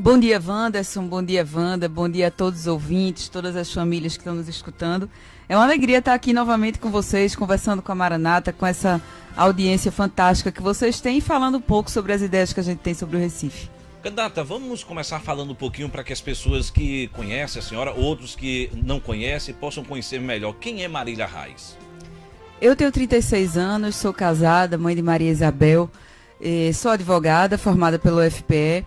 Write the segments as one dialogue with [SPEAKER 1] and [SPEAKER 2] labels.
[SPEAKER 1] Bom dia, Wanderson, bom dia, Wanda, bom dia a todos os ouvintes, todas as famílias que estão nos escutando. É uma alegria estar aqui novamente com vocês, conversando com a Maranata, com essa audiência fantástica que vocês têm e falando um pouco sobre as ideias que a gente tem sobre o Recife.
[SPEAKER 2] Candidata, vamos começar falando um pouquinho para que as pessoas que conhecem a senhora, outros que não conhecem, possam conhecer melhor. Quem é Marília Reis?
[SPEAKER 1] Eu tenho 36 anos, sou casada, mãe de Maria Isabel, sou advogada, formada pelo UFPE,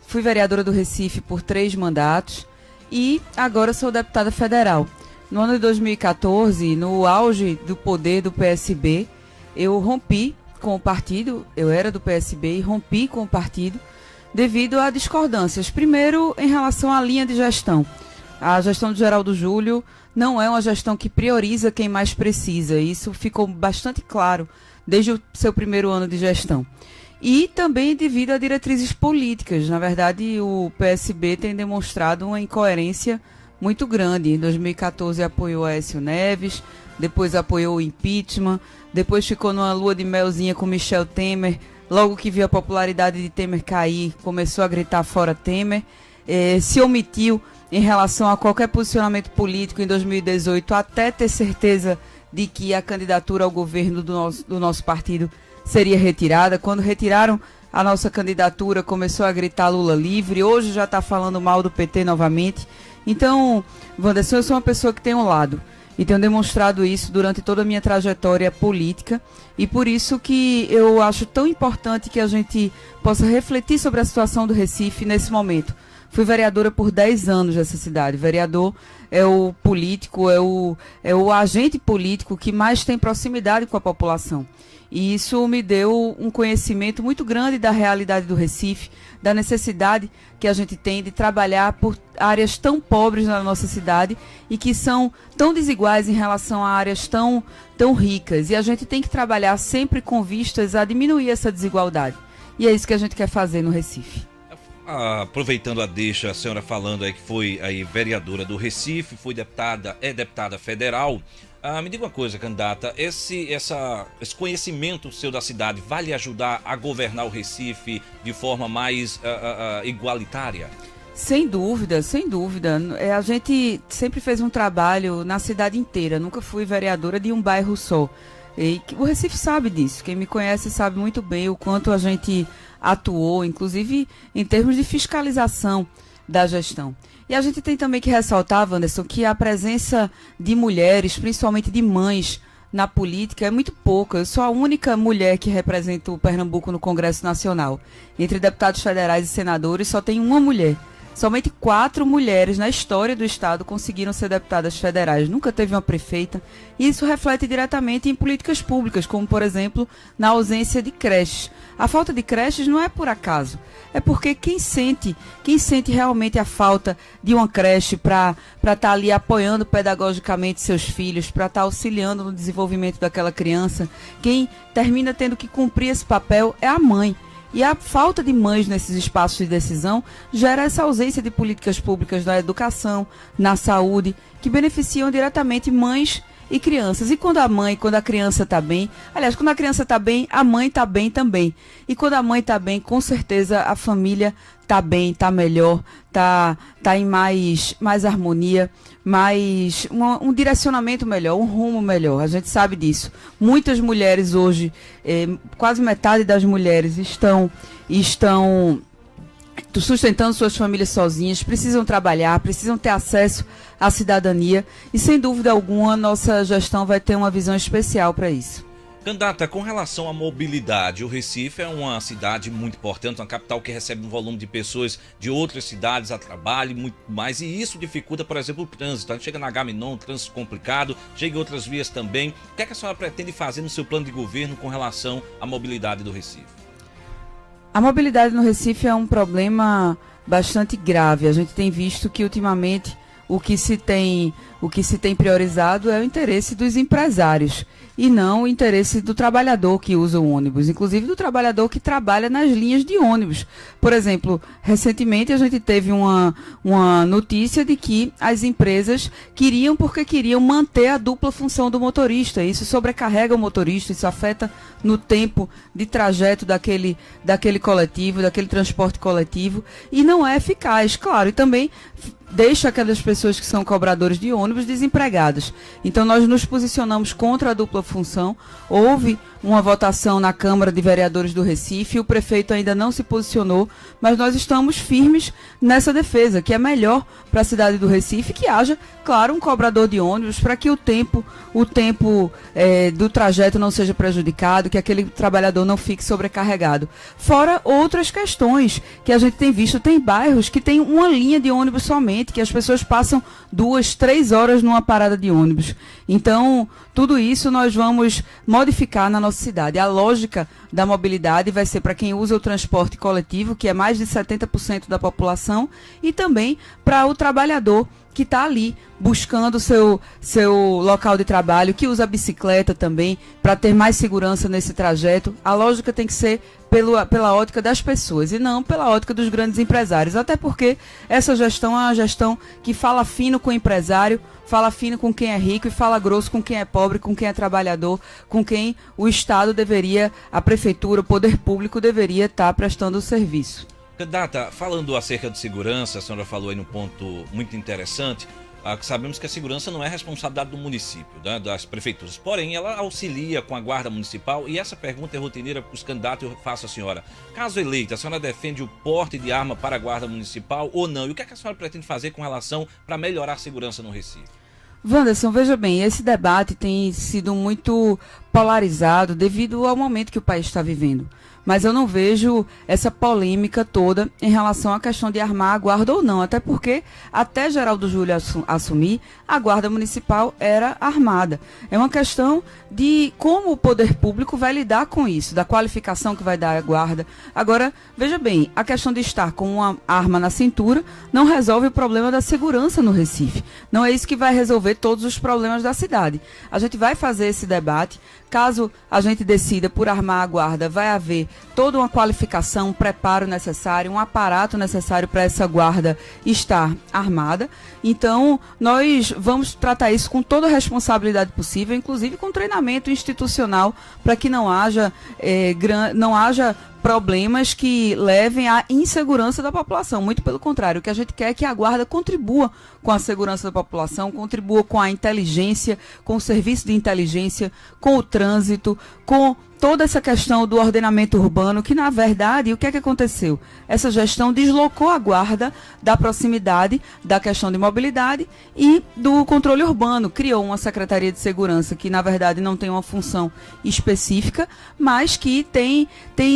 [SPEAKER 1] fui vereadora do Recife por 3 mandatos e agora sou deputada federal. No ano de 2014, no auge do poder do PSB, eu rompi com o partido, eu era do PSB e rompi com o partido devido a discordâncias. Primeiro, em relação à linha de gestão. A gestão do Geraldo Júlio não é uma gestão que prioriza quem mais precisa. Isso ficou bastante claro desde o seu primeiro ano de gestão. E também devido a diretrizes políticas. Na verdade, o PSB tem demonstrado uma incoerência muito grande. Em 2014 apoiou Aécio Neves, depois apoiou o impeachment, depois ficou numa lua de melzinha com Michel Temer. Logo que viu a popularidade de Temer cair, começou a gritar fora Temer. Se omitiu em relação a qualquer posicionamento político em 2018, até ter certeza de que a candidatura ao governo do nosso partido seria retirada. Quando retiraram a nossa candidatura, começou a gritar Lula livre. Hoje já está falando mal do PT novamente. Então, Wanderson, eu sou uma pessoa que tem um lado. E tenho demonstrado isso durante toda a minha trajetória política. E por isso que eu acho tão importante que a gente possa refletir sobre a situação do Recife nesse momento. Fui vereadora por 10 anos dessa cidade. Vereador é o político, é o agente político que mais tem proximidade com a população. E isso me deu um conhecimento muito grande da realidade do Recife, da necessidade que a gente tem de trabalhar por áreas tão pobres na nossa cidade e que são tão desiguais em relação a áreas tão ricas. E a gente tem que trabalhar sempre com vistas a diminuir essa desigualdade. E é isso que a gente quer fazer no Recife.
[SPEAKER 2] Aproveitando a deixa, a senhora falando aí que foi aí vereadora do Recife, foi deputada federal. Me diga uma coisa, candidata, esse conhecimento seu da cidade vai lhe ajudar a governar o Recife de forma mais igualitária?
[SPEAKER 1] Sem dúvida, sem dúvida. A gente sempre fez um trabalho na cidade inteira, nunca fui vereadora de um bairro só. E o Recife sabe disso, quem me conhece sabe muito bem o quanto a gente atuou, inclusive em termos de fiscalização da gestão. E a gente tem também que ressaltar, Wanderson, que a presença de mulheres, principalmente de mães, na política é muito pouca. Eu sou a única mulher que representa o Pernambuco no Congresso Nacional. Entre deputados federais e senadores, só tem uma mulher. Somente 4 mulheres na história do Estado conseguiram ser deputadas federais. Nunca teve uma prefeita. E isso reflete diretamente em políticas públicas, como, por exemplo, na ausência de creches. A falta de creches não é por acaso. É porque quem sente realmente a falta de uma creche para estar ali apoiando pedagogicamente seus filhos, para estar auxiliando no desenvolvimento daquela criança, quem termina tendo que cumprir esse papel é a mãe. E a falta de mães nesses espaços de decisão gera essa ausência de políticas públicas na educação, na saúde, que beneficiam diretamente mães e crianças. E quando a criança está bem, aliás, quando a criança está bem, a mãe está bem também. E quando a mãe está bem, com certeza a família está bem, está melhor, está em mais harmonia, mais um direcionamento melhor, um rumo melhor. A gente sabe disso. Muitas mulheres hoje, quase metade das mulheres estão sustentando suas famílias sozinhas, precisam trabalhar, precisam ter acesso à cidadania e, sem dúvida alguma, nossa gestão vai ter uma visão especial para isso.
[SPEAKER 2] Candidata, com relação à mobilidade, o Recife é uma cidade muito importante, uma capital que recebe um volume de pessoas de outras cidades a trabalho e muito mais, e isso dificulta, por exemplo, o trânsito. A gente chega na Agamenon, um trânsito complicado, chega em outras vias também. O que é que a senhora pretende fazer no seu plano de governo com relação à mobilidade do Recife?
[SPEAKER 1] A mobilidade no Recife é um problema bastante grave. A gente tem visto que, ultimamente, o que se tem priorizado é o interesse dos empresários e não o interesse do trabalhador que usa o ônibus, inclusive do trabalhador que trabalha nas linhas de ônibus. Por exemplo, recentemente a gente teve uma notícia de que as empresas queriam manter a dupla função do motorista. Isso sobrecarrega o motorista, isso afeta no tempo de trajeto daquele coletivo, daquele transporte coletivo, e não é eficaz, claro, e também deixa aquelas pessoas que são cobradores de ônibus desempregadas. Então nós nos posicionamos contra a dupla função. Houve uma votação na Câmara de Vereadores do Recife, o prefeito ainda não se posicionou, mas nós estamos firmes nessa defesa, que é melhor para a cidade do Recife que haja, claro, um cobrador de ônibus para que o tempo do trajeto não seja prejudicado, que aquele trabalhador não fique sobrecarregado. Fora outras questões que a gente tem visto, tem bairros que tem uma linha de ônibus somente, que as pessoas passam 2, 3 horas numa parada de ônibus. Então, tudo isso nós vamos modificar na nossa cidade. A lógica da mobilidade vai ser para quem usa o transporte coletivo, que é mais de 70% da população, e também para o trabalhador que está ali buscando seu local de trabalho, que usa a bicicleta também, para ter mais segurança nesse trajeto. A lógica tem que ser pela ótica das pessoas e não pela ótica dos grandes empresários, até porque essa gestão é uma gestão que fala fino com o empresário, fala fino com quem é rico e fala grosso com quem é pobre, com quem é trabalhador, com quem o Estado deveria, a Prefeitura, o Poder Público deveria estar prestando o serviço.
[SPEAKER 2] Candidata, falando acerca de segurança, a senhora falou aí num ponto muito interessante. Sabemos que a segurança não é responsabilidade do município, né, das prefeituras, porém ela auxilia com a guarda municipal, e essa pergunta é rotineira para os candidatos. Eu faço à senhora: caso eleita, a senhora defende o porte de arma para a guarda municipal ou não? E o que é que a senhora pretende fazer com relação para melhorar a segurança no Recife?
[SPEAKER 1] Wanderson, veja bem, esse debate tem sido muito polarizado devido ao momento que o país está vivendo. Mas eu não vejo essa polêmica toda em relação à questão de armar a guarda ou não, até porque, até Geraldo Júlio assumir, a guarda municipal era armada. É uma questão de como o poder público vai lidar com isso, da qualificação que vai dar a guarda. Agora, veja bem, a questão de estar com uma arma na cintura não resolve o problema da segurança no Recife. Não é isso que vai resolver todos os problemas da cidade. A gente vai fazer esse debate. Caso a gente decida por armar a guarda, vai haver toda uma qualificação, um preparo necessário, um aparato necessário para essa guarda estar armada. Então, nós vamos tratar isso com toda a responsabilidade possível, inclusive com treinamento institucional, para que não haja problemas que levem à insegurança da população. Muito pelo contrário, o que a gente quer é que a guarda contribua com a segurança da população, contribua com a inteligência, com o serviço de inteligência, com o trânsito, com toda essa questão do ordenamento urbano, que na verdade, o que é que aconteceu? Essa gestão deslocou a guarda da proximidade, da questão de mobilidade e do controle urbano. Criou uma Secretaria de Segurança que na verdade não tem uma função específica, mas que tem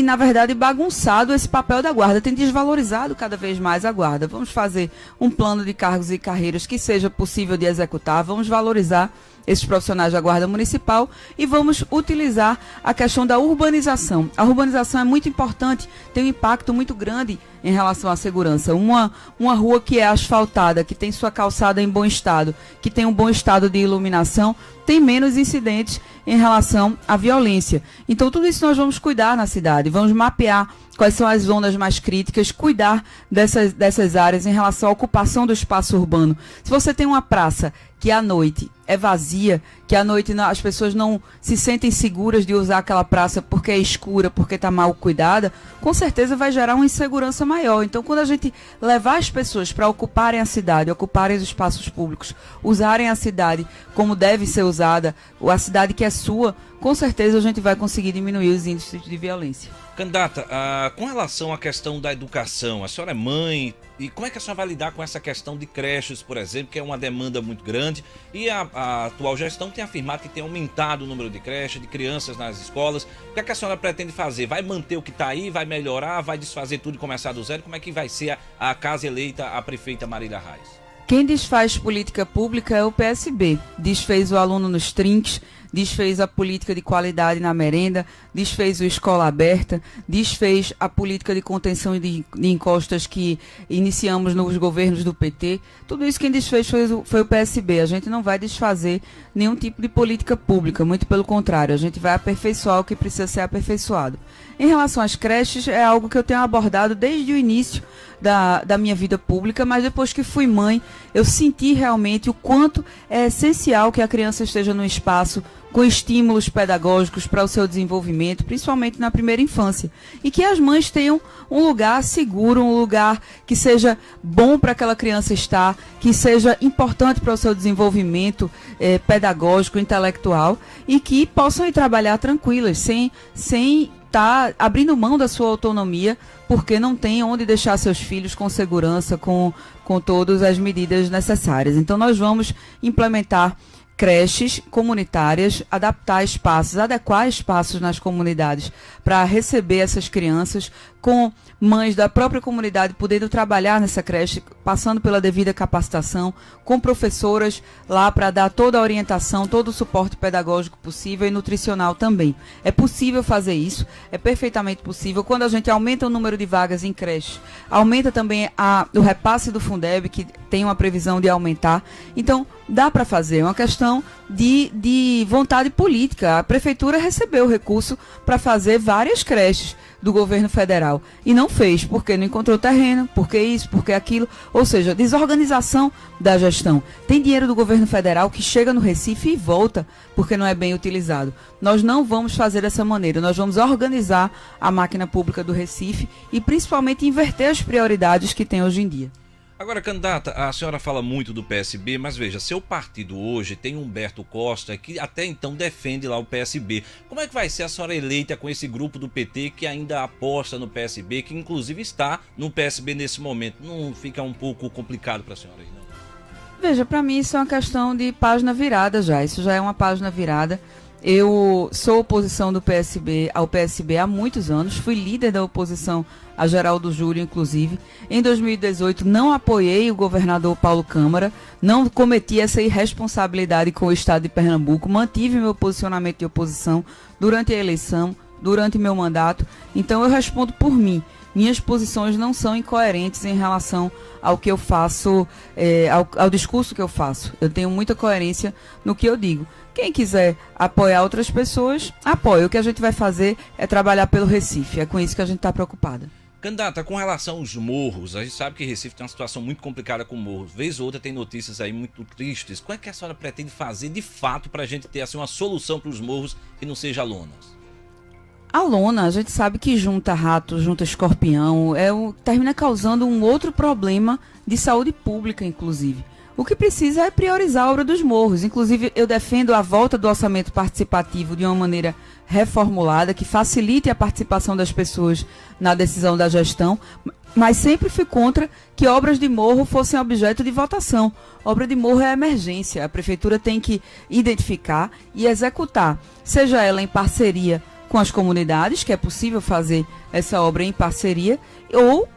[SPEAKER 1] na verdade bagunçado esse papel da guarda, tem desvalorizado cada vez mais a guarda. Vamos fazer um plano de cargos e carreiras que seja possível de executar, vamos valorizar esses profissionais da Guarda Municipal e vamos utilizar a questão da urbanização. A urbanização é muito importante, tem um impacto muito grande em relação à segurança. Uma rua que é asfaltada, que tem sua calçada em bom estado, que tem um bom estado de iluminação, tem menos incidentes em relação à violência. Então, tudo isso nós vamos cuidar na cidade, vamos mapear quais são as zonas mais críticas, cuidar dessas áreas em relação à ocupação do espaço urbano. Se você tem uma praça que à noite é vazia, que à noite as pessoas não se sentem seguras de usar aquela praça porque é escura, porque está mal cuidada, com certeza vai gerar uma insegurança maior. Então, quando a gente levar as pessoas para ocuparem a cidade, ocuparem os espaços públicos, usarem a cidade como deve ser usada, a cidade que é sua, com certeza a gente vai conseguir diminuir os índices de violência.
[SPEAKER 2] Candidata, com relação à questão da educação, a senhora é mãe, e como é que a senhora vai lidar com essa questão de creches, por exemplo, que é uma demanda muito grande, e a atual gestão tem afirmado que tem aumentado o número de creches, de crianças nas escolas. O que é que a senhora pretende fazer? Vai manter o que está aí, vai melhorar, vai desfazer tudo e começar do zero? Como é que vai ser a casa eleita, a prefeita Marília Reis?
[SPEAKER 1] Quem desfaz política pública é o PSB. Desfez o aluno nos trinques, desfez a política de qualidade na merenda, desfez o escola aberta, desfez a política de contenção de encostas que iniciamos nos governos do PT. Tudo isso quem desfez foi o PSB. A gente não vai desfazer nenhum tipo de política pública, muito pelo contrário, a gente vai aperfeiçoar o que precisa ser aperfeiçoado. Em relação às creches, é algo que eu tenho abordado desde o início da minha vida pública, mas depois que fui mãe, eu senti realmente o quanto é essencial que a criança esteja num espaço com estímulos pedagógicos para o seu desenvolvimento, principalmente na primeira infância. E que as mães tenham um lugar seguro, um lugar que seja bom para aquela criança estar, que seja importante para o seu desenvolvimento pedagógico, intelectual, e que possam ir trabalhar tranquilas, sem estar abrindo mão da sua autonomia, porque não tem onde deixar seus filhos com segurança, com todas as medidas necessárias. Então nós vamos implementar creches comunitárias, adaptar espaços, adequar espaços nas comunidades para receber essas crianças, com mães da própria comunidade podendo trabalhar nessa creche, passando pela devida capacitação, com professoras lá para dar toda a orientação, todo o suporte pedagógico possível e nutricional também. É possível fazer isso, é perfeitamente possível. Quando a gente aumenta o número de vagas em creche, aumenta também o repasse do Fundeb, que tem uma previsão de aumentar. Então, dá para fazer, é uma questão de vontade política. A prefeitura recebeu o recurso para fazer várias creches do governo federal e não fez, porque não encontrou terreno, porque isso, porque aquilo, ou seja, desorganização da gestão. Tem dinheiro do governo federal que chega no Recife e volta porque não é bem utilizado. Nós não vamos fazer dessa maneira, nós vamos organizar a máquina pública do Recife e principalmente inverter as prioridades que tem hoje em dia.
[SPEAKER 2] Agora, candidata, a senhora fala muito do PSB, mas veja, seu partido hoje tem Humberto Costa, que até então defende lá o PSB. Como é que vai ser a senhora eleita com esse grupo do PT que ainda aposta no PSB, que inclusive está no PSB nesse momento? Não fica um pouco complicado para a senhora aí, não?
[SPEAKER 1] Veja, para mim isso é uma questão de página virada já, isso já é uma página virada. Eu sou oposição ao PSB há muitos anos, fui líder da oposição a Geraldo Júlio, inclusive. Em 2018, não apoiei o governador Paulo Câmara, não cometi essa irresponsabilidade com o estado de Pernambuco, mantive meu posicionamento de oposição durante a eleição, durante meu mandato. Então eu respondo por mim. Minhas posições não são incoerentes em relação ao que eu faço, ao discurso que eu faço. Eu tenho muita coerência no que eu digo. Quem quiser apoiar outras pessoas, apoia. O que a gente vai fazer é trabalhar pelo Recife. É com isso que a gente está preocupada.
[SPEAKER 2] Candidata, com relação aos morros, a gente sabe que Recife tem uma situação muito complicada com morros. Vez ou outra tem notícias aí muito tristes. Como é que a senhora pretende fazer de fato para a gente ter assim, uma solução para os morros que não seja lonas?
[SPEAKER 1] A lona, a gente sabe que junta rato, junta escorpião, termina causando um outro problema de saúde pública, inclusive. O que precisa é priorizar a obra dos morros. Inclusive, eu defendo a volta do orçamento participativo de uma maneira reformulada, que facilite a participação das pessoas na decisão da gestão, mas sempre fui contra que obras de morro fossem objeto de votação. Obra de morro é emergência. A prefeitura tem que identificar e executar, seja ela em parceria com as comunidades, que é possível fazer essa obra em parceria, ou,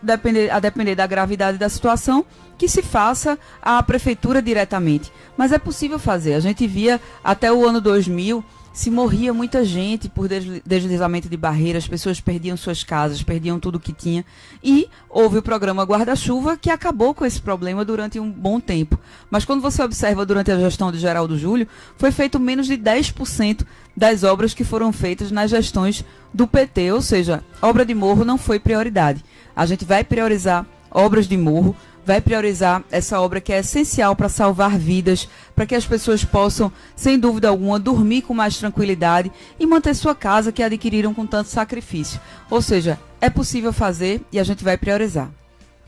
[SPEAKER 1] a depender da gravidade da situação, que se faça a prefeitura diretamente. Mas é possível fazer. A gente via até o ano 2000, se morria muita gente por deslizamento de barreiras, as pessoas perdiam suas casas, perdiam tudo que tinha. E houve o programa Guarda-Chuva, que acabou com esse problema durante um bom tempo. Mas quando você observa durante a gestão de Geraldo Júlio, foi feito menos de 10% das obras que foram feitas nas gestões do PT. Ou seja, obra de morro não foi prioridade. A gente vai priorizar obras de morro, vai priorizar essa obra que é essencial para salvar vidas, para que as pessoas possam, sem dúvida alguma, dormir com mais tranquilidade e manter sua casa que adquiriram com tanto sacrifício. Ou seja, é possível fazer e a gente vai priorizar.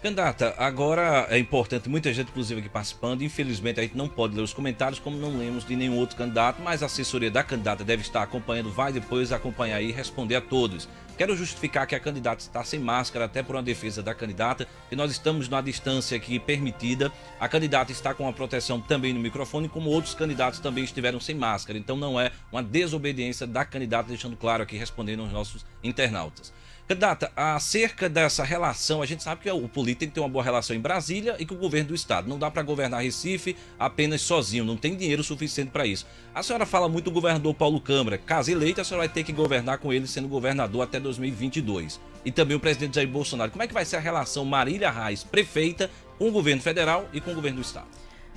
[SPEAKER 2] Candidata, agora é importante, muita gente inclusive aqui participando, infelizmente a gente não pode ler os comentários como não lemos de nenhum outro candidato, mas a assessoria da candidata deve estar acompanhando, vai depois acompanhar e responder a todos. Quero justificar que a candidata está sem máscara, até por uma defesa da candidata, que nós estamos numa distância aqui permitida, a candidata está com a proteção também no microfone, como outros candidatos também estiveram sem máscara, então não é uma desobediência da candidata, deixando claro aqui, respondendo aos nossos internautas. Candidata, acerca dessa relação, a gente sabe que o político tem que ter uma boa relação em Brasília e com o governo do estado. Não dá para governar Recife apenas sozinho, não tem dinheiro suficiente para isso. A senhora fala muito do governador Paulo Câmara. Caso eleito, a senhora vai ter que governar com ele sendo governador até 2022. E também o presidente Jair Bolsonaro. Como é que vai ser a relação Marília Reis, prefeita, com o governo federal e com o governo do estado?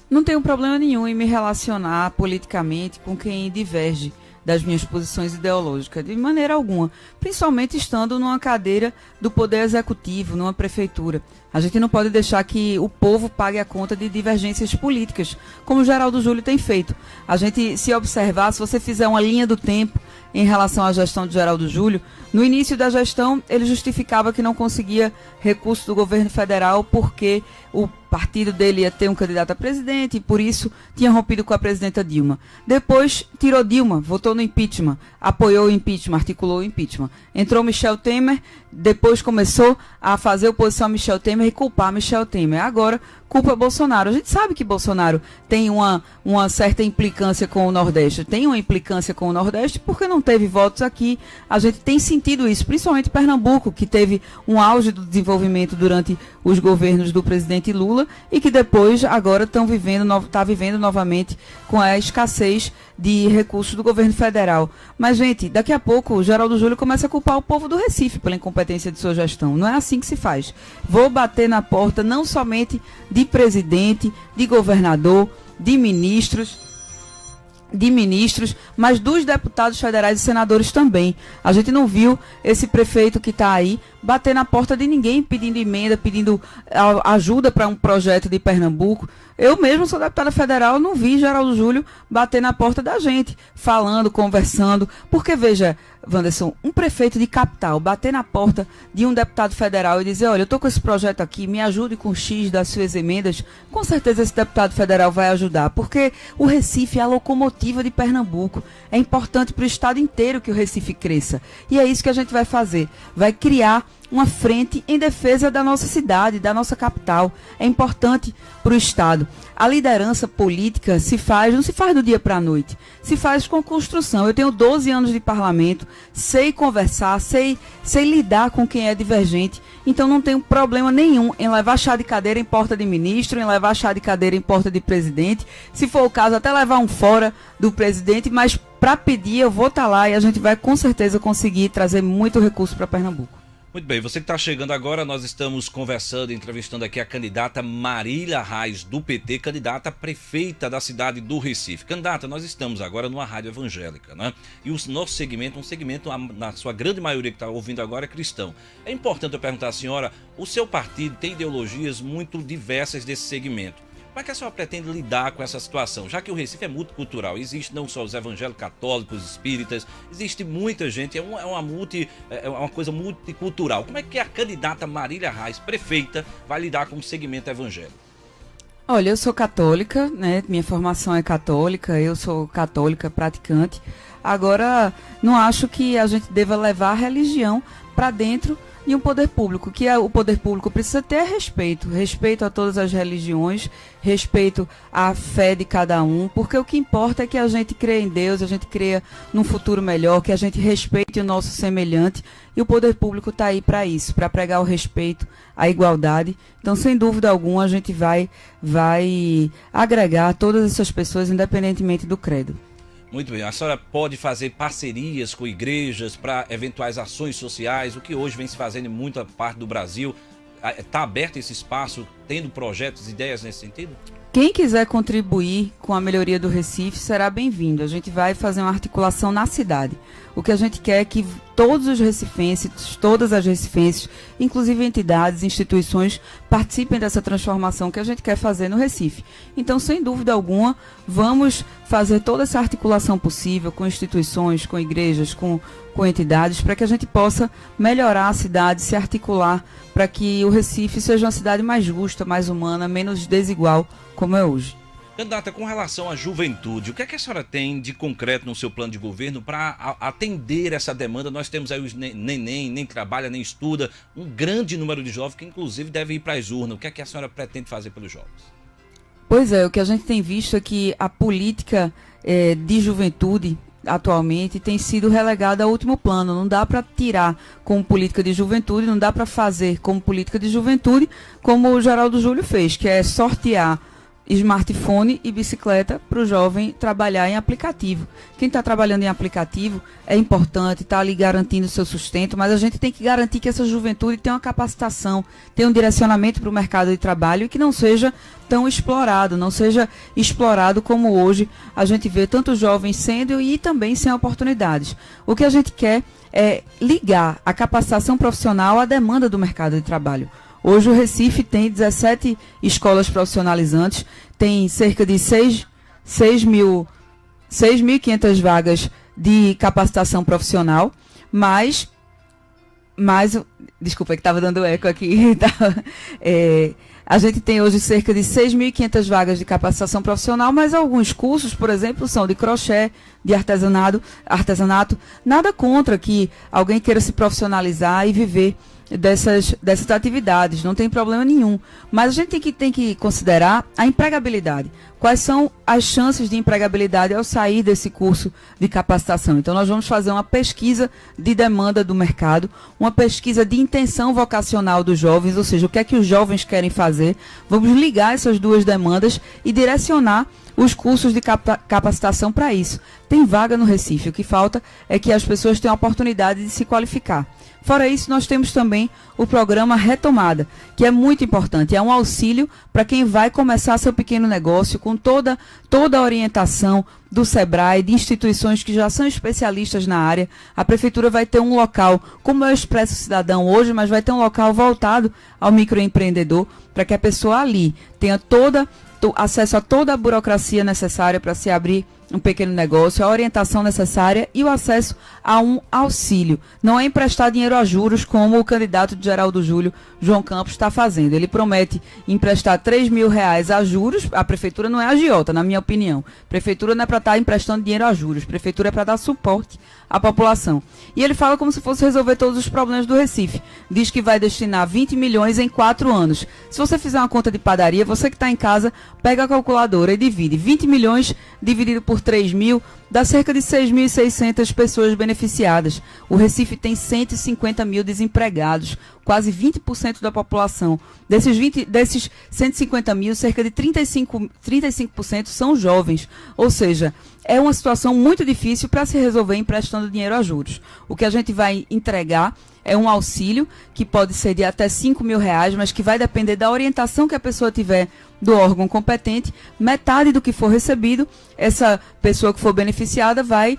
[SPEAKER 1] Não tenho problema nenhum em me relacionar politicamente com quem diverge das minhas posições ideológicas, de maneira alguma, principalmente estando numa cadeira do Poder Executivo, numa prefeitura. A gente não pode deixar que o povo pague a conta de divergências políticas, como o Geraldo Júlio tem feito. A gente, se observar, se você fizer uma linha do tempo em relação à gestão de Geraldo Júlio, no início da gestão ele justificava que não conseguia recursos do governo federal porque o partido dele ia ter um candidato a presidente e por isso tinha rompido com a presidenta Dilma. Depois tirou Dilma, votou no impeachment, apoiou o impeachment, articulou o impeachment. Entrou Michel Temer, depois começou a fazer oposição a Michel Temer e culpar Michel Temer. Agora culpa Bolsonaro. A gente sabe que Bolsonaro tem uma certa implicância com o Nordeste. Tem uma implicância com o Nordeste porque não teve votos aqui. A gente tem sentido isso, principalmente Pernambuco, que teve um auge do desenvolvimento durante os governos do presidente Lula e que depois agora está vivendo novamente com a escassez de recursos do governo federal. Mas, gente, daqui a pouco o Geraldo Júlio começa a culpar o povo do Recife pela incompetência de sua gestão. Não é assim que se faz. Vou bater na porta não somente de presidente, de governador, de ministros, mas dos deputados federais e senadores também. A gente não viu esse prefeito que está aí bater na porta de ninguém pedindo emenda, pedindo ajuda para um projeto de Pernambuco. Eu mesmo sou deputada federal, não vi Geraldo Júlio bater na porta da gente, falando, conversando, porque veja, Wanderson, um prefeito de capital bater na porta de um deputado federal e dizer, olha, eu estou com esse projeto aqui, me ajude com X das suas emendas, com certeza esse deputado federal vai ajudar, porque o Recife é a locomotiva de Pernambuco, é importante para o estado inteiro que o Recife cresça, e é isso que a gente vai fazer, vai criar uma frente em defesa da nossa cidade, da nossa capital. É importante para o Estado. A liderança política não se faz do dia para a noite, se faz com construção. Eu tenho 12 anos de parlamento, sei conversar, sei lidar com quem é divergente, então não tenho problema nenhum em levar chá de cadeira em porta de ministro, em levar chá de cadeira em porta de presidente, se for o caso até levar um fora do presidente, mas para pedir eu vou estar lá e a gente vai com certeza conseguir trazer muito recurso para Pernambuco.
[SPEAKER 2] Muito bem, você que está chegando agora, nós estamos conversando, entrevistando aqui a candidata Marília Reis, do PT, candidata prefeita da cidade do Recife. Candidata, nós estamos agora numa rádio evangélica, né? E o nosso segmento, na sua grande maioria que está ouvindo agora, é cristão. É importante eu perguntar à senhora, o seu partido tem ideologias muito diversas desse segmento. Como é que a senhora pretende lidar com essa situação? Já que o Recife é multicultural, existe não só os evangélicos católicos, espíritas, existe muita gente, é uma coisa multicultural. Como é que a candidata Marília Reis, prefeita, vai lidar com o segmento evangélico?
[SPEAKER 1] Olha, eu sou católica, né? Minha formação é católica, eu sou católica praticante. Agora, não acho que a gente deva levar a religião para dentro de um poder público. Que o poder público precisa ter respeito a todas as religiões, respeito à fé de cada um, porque o que importa é que a gente crê em Deus, a gente crê num futuro melhor, que a gente respeite o nosso semelhante, e o poder público está aí para isso, para pregar o respeito, a igualdade. Então, sem dúvida alguma, a gente vai agregar todas essas pessoas, independentemente do credo.
[SPEAKER 2] Muito bem, a senhora pode fazer parcerias com igrejas para eventuais ações sociais, o que hoje vem se fazendo em muita parte do Brasil. Está aberto esse espaço, tendo projetos, ideias nesse sentido?
[SPEAKER 1] Quem quiser contribuir com a melhoria do Recife será bem-vindo. A gente vai fazer uma articulação na cidade. O que a gente quer é que todos os recifenses, todas as recifenses, inclusive entidades, instituições, participem dessa transformação que a gente quer fazer no Recife. Então, sem dúvida alguma, vamos fazer toda essa articulação possível com instituições, com igrejas, com entidades, para que a gente possa melhorar a cidade, se articular para que o Recife seja uma cidade mais justa, mais humana, menos desigual, como é hoje.
[SPEAKER 2] Candidata, com relação à juventude, o que é que a senhora tem de concreto no seu plano de governo para atender essa demanda? Nós temos aí os nem trabalha, nem estuda, um grande número de jovens que inclusive devem ir para as urnas. O que é que a senhora pretende fazer pelos jovens?
[SPEAKER 1] Pois é, o que a gente tem visto é que a política de juventude atualmente tem sido relegada a último plano. Não dá para tirar como política de juventude, não dá para fazer como política de juventude como o Geraldo Júlio fez, que é sortear smartphone e bicicleta para o jovem trabalhar em aplicativo. Quem está trabalhando em aplicativo é importante, está ali garantindo o seu sustento, mas a gente tem que garantir que essa juventude tenha uma capacitação, tenha um direcionamento para o mercado de trabalho e que não seja tão explorado, não seja explorado como hoje a gente vê tantos jovens sendo e também sem oportunidades. O que a gente quer é ligar a capacitação profissional à demanda do mercado de trabalho. Hoje o Recife tem 17 escolas profissionalizantes, tem cerca de 6.500 vagas de capacitação profissional, mas desculpa que estava dando eco aqui, a gente tem hoje cerca de 6.500 vagas de capacitação profissional, mas alguns cursos, por exemplo, são de crochê, de artesanato, nada contra que alguém queira se profissionalizar e viver dessas atividades, não tem problema nenhum. Mas a gente tem que considerar a empregabilidade. Quais são as chances de empregabilidade ao sair desse curso de capacitação? Então, nós vamos fazer uma pesquisa de demanda do mercado, uma pesquisa de intenção vocacional dos jovens, ou seja, o que é que os jovens querem fazer. Vamos ligar essas duas demandas e direcionar os cursos de capacitação para isso. Tem vaga no Recife, o que falta é que as pessoas tenham a oportunidade de se qualificar. Fora isso, nós temos também o programa Retomada, que é muito importante. É um auxílio para quem vai começar seu pequeno negócio com toda a orientação do SEBRAE, de instituições que já são especialistas na área. A Prefeitura vai ter um local, como é o Expresso Cidadão hoje, mas vai ter um local voltado ao microempreendedor, para que a pessoa ali tenha acesso a toda a burocracia necessária para se abrir um pequeno negócio, a orientação necessária e o acesso a um auxílio. Não é emprestar dinheiro a juros, como o candidato de Geraldo Júlio, João Campos, está fazendo. Ele promete emprestar R$3.000 a juros. A prefeitura não é agiota, na minha opinião. A prefeitura não é para estar emprestando dinheiro a juros. A prefeitura é para dar suporte à população. E ele fala como se fosse resolver todos os problemas do Recife. Diz que vai destinar 20 milhões em 4 anos. Se você fizer uma conta de padaria, você que está em casa, pega a calculadora e divide. 20 milhões dividido por 3.000, dá cerca de 6.600 pessoas beneficiadas. O Recife tem 150 mil desempregados, quase 20% da população. Desses 150 mil, cerca de 35% são jovens. Ou seja, é uma situação muito difícil para se resolver emprestando dinheiro a juros. O que a gente vai entregar é um auxílio que pode ser de até R$5.000, mas que vai depender da orientação que a pessoa tiver do órgão competente. Metade do que for recebido, essa pessoa que for beneficiada vai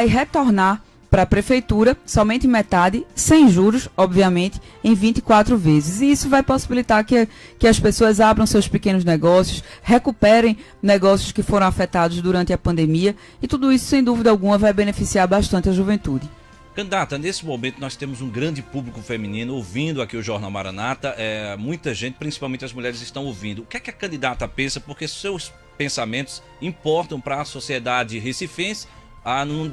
[SPEAKER 1] retornar para a prefeitura, somente metade, sem juros, obviamente, em 24 vezes. E isso vai possibilitar que as pessoas abram seus pequenos negócios, recuperem negócios que foram afetados durante a pandemia, e tudo isso, sem dúvida alguma, vai beneficiar bastante a juventude.
[SPEAKER 2] Candidata, nesse momento nós temos um grande público feminino ouvindo aqui o Jornal Maranata, muita gente, principalmente as mulheres, estão ouvindo. O que é que a candidata pensa? Porque seus pensamentos importam para a sociedade recifense,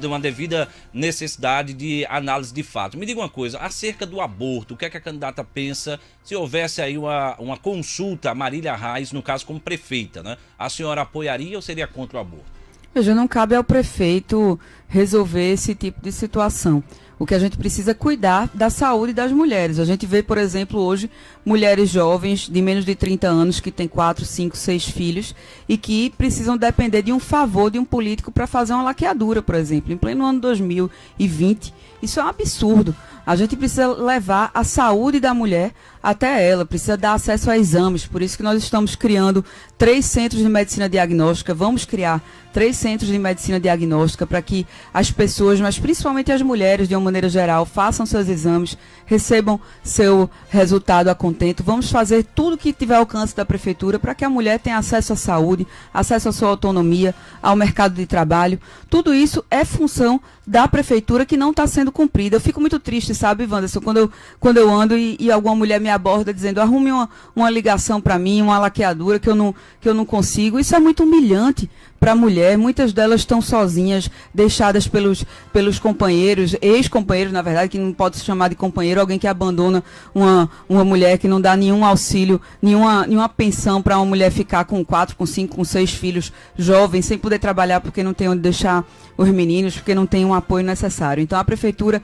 [SPEAKER 2] uma devida necessidade de análise de fato. Me diga uma coisa, acerca do aborto, o que é que a candidata pensa se houvesse aí uma consulta a Marília Reis, no caso como prefeita, né? A senhora apoiaria ou seria contra o aborto?
[SPEAKER 1] Veja, não cabe ao prefeito resolver esse tipo de situação. O que a gente precisa é cuidar da saúde das mulheres. A gente vê, por exemplo, hoje, mulheres jovens de menos de 30 anos que têm 4, 5, 6 filhos e que precisam depender de um favor de um político para fazer uma laqueadura, por exemplo, em pleno ano 2020. Isso é um absurdo. A gente precisa levar a saúde da mulher até ela, precisa dar acesso a exames. Por isso que nós estamos criando 3 centros de medicina diagnóstica. Vamos criar 3 centros de medicina diagnóstica para que as pessoas, mas principalmente as mulheres, de uma maneira geral, façam seus exames, recebam seu resultado a contento. Vamos fazer tudo que tiver ao alcance da prefeitura para que a mulher tenha acesso à saúde, acesso à sua autonomia, ao mercado de trabalho. Tudo isso é função da prefeitura que não está sendo cumprida. Eu fico muito triste, sabe, Wanderson, quando eu ando e alguma mulher me aborda dizendo: arrume uma ligação para mim, uma laqueadura que eu não consigo. Isso é muito humilhante para a mulher, muitas delas estão sozinhas, deixadas pelos companheiros, ex-companheiros, na verdade, que não pode se chamar de companheiro, alguém que abandona uma mulher, que não dá nenhum auxílio, nenhuma pensão para uma mulher ficar com 4, com 5, com 6 filhos jovens, sem poder trabalhar porque não tem onde deixar os meninos, porque não tem um apoio necessário. Então a prefeitura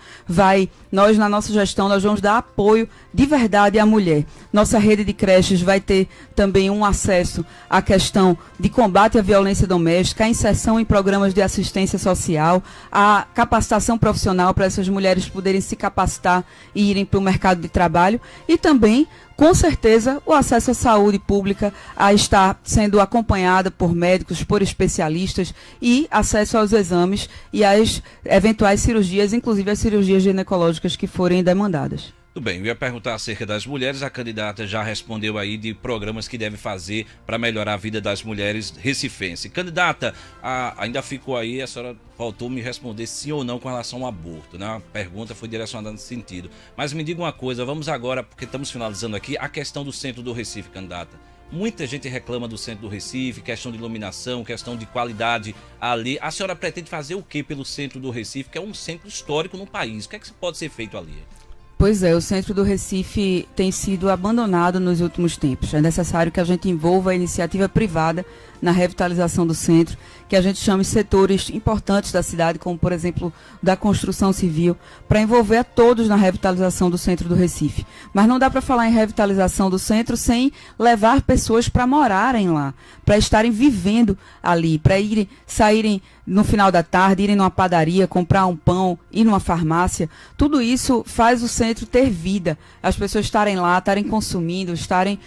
[SPEAKER 1] nós na nossa gestão, nós vamos dar apoio de verdade à mulher. Nossa rede de creches vai ter também um acesso à questão de combate à violência doméstica, à inserção em programas de assistência social, à capacitação profissional para essas mulheres poderem se capacitar e irem para o mercado de trabalho, e também, com certeza, o acesso à saúde pública, a estar sendo acompanhada por médicos, por especialistas, e acesso aos exames e às eventuais cirurgias, inclusive as cirurgias ginecológicas que forem demandadas.
[SPEAKER 2] Tudo bem, eu ia perguntar acerca das mulheres, a candidata já respondeu aí de programas que deve fazer para melhorar a vida das mulheres recifense. Candidata, ainda ficou aí, a senhora faltou me responder sim ou não com relação ao aborto, né? A pergunta foi direcionada nesse sentido. Mas me diga uma coisa, vamos agora, porque estamos finalizando aqui, a questão do centro do Recife, candidata. Muita gente reclama do centro do Recife, questão de iluminação, questão de qualidade ali. A senhora pretende fazer o que pelo centro do Recife, que é um centro histórico no país? O que é que pode ser feito ali?
[SPEAKER 1] Pois é, o centro do Recife tem sido abandonado nos últimos tempos. É necessário que a gente envolva a iniciativa privada na revitalização do centro, que a gente chame setores importantes da cidade, como por exemplo da construção civil, para envolver a todos na revitalização do centro do Recife. Mas não dá para falar em revitalização do centro sem levar pessoas para morarem lá, para estarem vivendo ali, para saírem no final da tarde, irem numa padaria, comprar um pão, ir numa farmácia. Tudo isso faz o centro ter vida, as pessoas estarem lá, estarem consumindo, estarem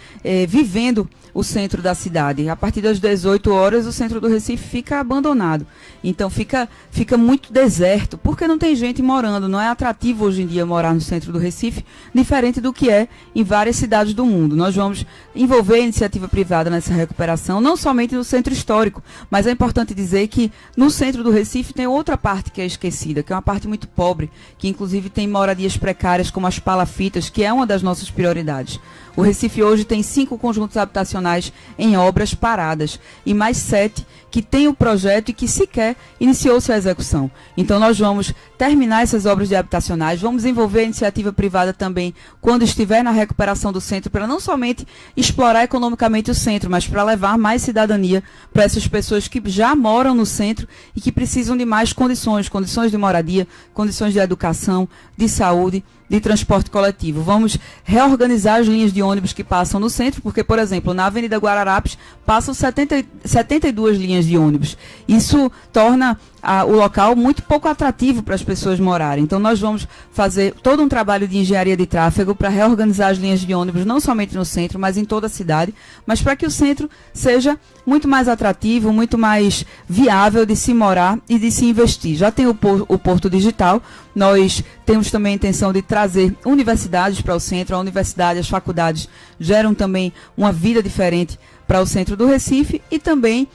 [SPEAKER 1] vivendo o centro da cidade. A partir das 18 horas, o centro do Recife fica abandonado. Então fica muito deserto, porque não tem gente morando. Não é atrativo hoje em dia morar no centro do Recife, diferente do que é em várias cidades do mundo. Nós vamos envolver a iniciativa privada nessa recuperação, não somente no centro histórico, mas é importante dizer que no centro do Recife tem outra parte que é esquecida, que é uma parte muito pobre, que inclusive tem moradias precárias como as palafitas, que é uma das nossas prioridades. O Recife hoje tem 5 conjuntos habitacionais em obras paradas e mais 7 que tem o projeto e que sequer iniciou-se a execução. Então nós vamos terminar essas obras de habitacionais, vamos envolver a iniciativa privada também quando estiver na recuperação do centro, para não somente explorar economicamente o centro, mas para levar mais cidadania para essas pessoas que já moram no centro e que precisam de mais condições de moradia, condições de educação, de saúde, de transporte coletivo. Vamos reorganizar as linhas de ônibus que passam no centro, porque, por exemplo, na Avenida Guararapes passam 72 linhas de ônibus. Isso torna o local muito pouco atrativo para as pessoas morarem. Então nós vamos fazer todo um trabalho de engenharia de tráfego para reorganizar as linhas de ônibus, não somente no centro, mas em toda a cidade, mas para que o centro seja muito mais atrativo, muito mais viável de se morar e de se investir. Já tem o Porto Digital, nós temos também a intenção de trazer universidades para o centro. A universidade, as faculdades geram também uma vida diferente para o centro do Recife, e também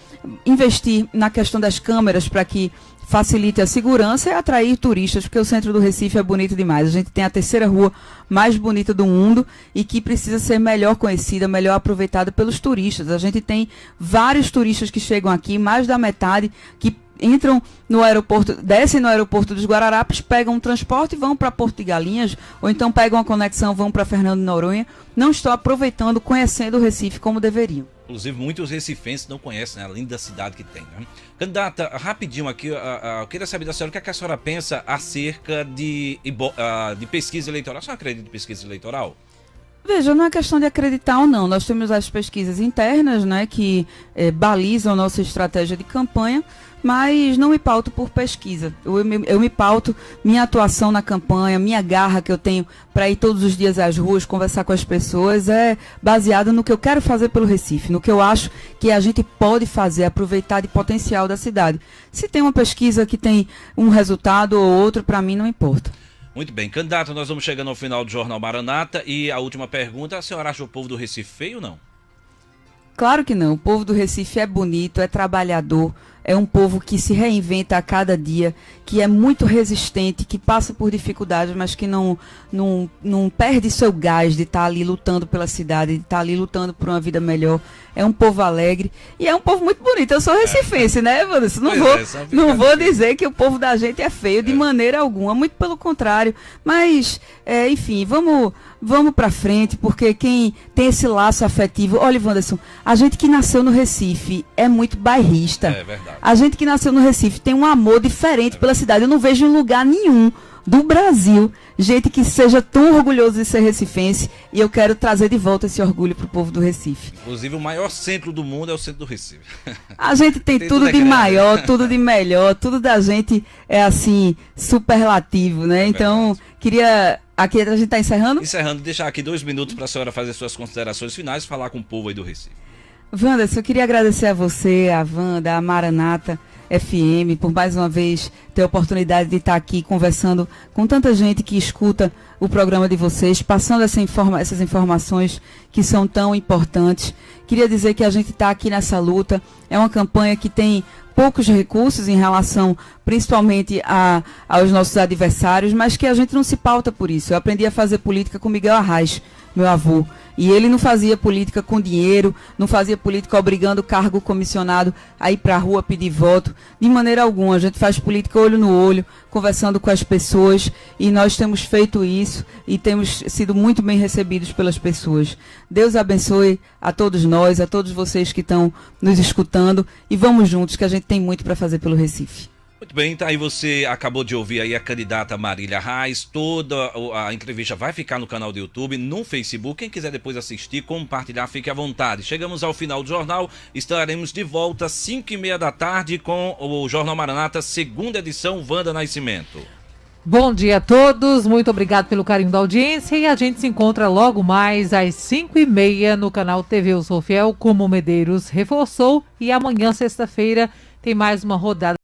[SPEAKER 1] investir na questão das câmeras para que facilite a segurança e atrair turistas, porque o centro do Recife é bonito demais. A gente tem a terceira rua mais bonita do mundo e que precisa ser melhor conhecida, melhor aproveitada pelos turistas. A gente tem vários turistas que chegam aqui, mais da metade que entram no aeroporto, descem no aeroporto dos Guararapes, pegam um transporte e vão para Porto de Galinhas, ou então pegam uma conexão, vão para Fernando de Noronha. Não estão aproveitando, conhecendo o Recife como deveriam.
[SPEAKER 2] Inclusive, muitos recifenses não conhecem, né, a linda cidade que tem, né? Candidata, rapidinho aqui, eu queria saber da senhora o que a senhora pensa acerca de pesquisa eleitoral. A senhora acredita em pesquisa eleitoral?
[SPEAKER 1] Veja, não é questão de acreditar ou não. Nós temos as pesquisas internas, né, que balizam nossa estratégia de campanha, mas não me pauto por pesquisa. Eu me pauto, minha atuação na campanha, minha garra que eu tenho para ir todos os dias às ruas, conversar com as pessoas, é baseada no que eu quero fazer pelo Recife, no que eu acho que a gente pode fazer, aproveitar de potencial da cidade. Se tem uma pesquisa que tem um resultado ou outro, para mim não importa.
[SPEAKER 2] Muito bem, candidato, nós vamos chegando ao final do Jornal Maranata e a última pergunta, a senhora acha o povo do Recife feio ou não?
[SPEAKER 1] Claro que não, o povo do Recife é bonito, é trabalhador, é um povo que se reinventa a cada dia, que é muito resistente, que passa por dificuldades, mas que não perde seu gás de estar ali lutando pela cidade, de estar ali lutando por uma vida melhor. É um povo alegre e é um povo muito bonito. Eu sou recifense, né, Wanderson? Não vou dizer que o povo da gente é feio de maneira alguma, muito pelo contrário. Mas, enfim, vamos para frente, porque quem tem esse laço afetivo... Olha, Wanderson, a gente que nasceu no Recife é muito bairrista.
[SPEAKER 2] É verdade.
[SPEAKER 1] A gente que nasceu no Recife tem um amor diferente pela cidade. Eu não vejo em lugar nenhum do Brasil gente que seja tão orgulhoso de ser recifense, e eu quero trazer de volta esse orgulho pro povo do Recife.
[SPEAKER 2] Inclusive, o maior centro do mundo é o centro do Recife.
[SPEAKER 1] A gente tem tudo de maior, tudo de melhor, tudo da gente é assim, superlativo, né? Então, queria... Aqui a gente está encerrando?
[SPEAKER 2] Encerrando, deixar aqui 2 minutos para a senhora fazer suas considerações finais e falar com o povo aí do Recife.
[SPEAKER 1] Wanderson, eu queria agradecer a você, a Wanda, a Maranata FM, por mais uma vez ter a oportunidade de estar aqui conversando com tanta gente que escuta o programa de vocês, passando essas informações que são tão importantes. Queria dizer que a gente está aqui nessa luta, é uma campanha que tem poucos recursos em relação principalmente aos nossos adversários, mas que a gente não se pauta por isso. Eu aprendi a fazer política com Miguel Arraes, meu avô, e ele não fazia política com dinheiro, não fazia política obrigando o cargo comissionado a ir para a rua pedir voto, de maneira alguma. A gente faz política olho no olho, conversando com as pessoas, e nós temos feito isso e temos sido muito bem recebidos pelas pessoas. Deus abençoe a todos nós, a todos vocês que estão nos escutando, e vamos juntos, que a gente tem muito para fazer pelo Recife.
[SPEAKER 2] Muito bem, tá aí, você acabou de ouvir aí a candidata Marília Reis. Toda a entrevista vai ficar no canal do YouTube, no Facebook. Quem quiser depois assistir, compartilhar, fique à vontade. Chegamos ao final do jornal, estaremos de volta às 5h30 da tarde com o Jornal Maranata, segunda edição, Wanda Nascimento.
[SPEAKER 3] Bom dia a todos, muito obrigado pelo carinho da audiência, e a gente se encontra logo mais às 5h30 no canal TV Eu Sou Fiel, como o Medeiros reforçou, e amanhã, sexta-feira, tem mais uma rodada